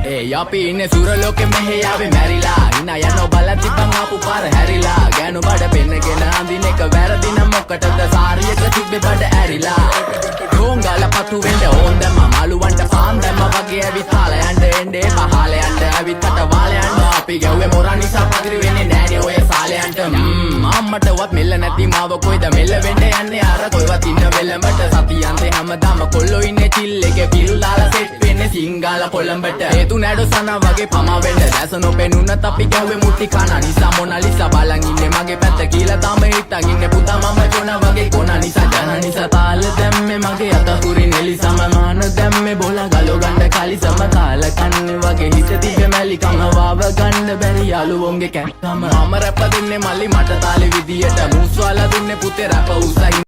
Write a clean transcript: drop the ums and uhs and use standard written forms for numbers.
Hey, yapi inne suraloke mehe yaave marila hina yano balati bang apu par harila ganu bada pennegena andine එක වැරදින මොකටද සාරියක තිබ්බේ බඩ ඇරිලා ඩෝංගල පතු වෙන්න ඕන් දැම්ම මාළුවන්ට පාන් දැම්ම වගේ ඇවිත් හාලයන්ට එන්නේ පහලයන්ට ඇවිත් අට වාලයන්ට අපි ගැව්වේ මොරා නිසා පදිරි වෙන්නේ නෑනේ ඔය සාලයන්ට අම්මටවත් මෙල්ල නැති මාව කොයිද මෙල්ල වෙන්න යන්නේ අර කොයිවත් ඉන්න වෙලමට සතියන්තේ හැමදාම කොල්ලෝ ඉන්නේ චිල් එකේ පිරුලාලා සෙට් වෙන්නේ සිංගාල කොළඹට හේතු නැඩෝ සනා වගේ පමා වෙන්න දැස නොපෙනුනත් අපි ගැව්වේ මුට්ටි කන නිසා මොනාලිසා බලන් ඉන්නේ මගේ පැත්ත කියලා තම හිටන් ඉන්නේ පුතා මම ජොනා වගේ කොනා නිසා ජන නිසා තාල දැම්මේ මගේ අතකුරින් එලිසම මාන දැම්මේ බෝලා ගලෝ ගන්න කලිසම කාල කන්නේ වගේ හිත තිබ්බේ මැලිකම වාව ගන්න බැරි යාළුවෝන්ගේ කැක්කම මම රැප දෙන්නේ මල්ලි මට තාලේ විදියට මූස්වාලා දුන්නේ පුතේ රැප උසයි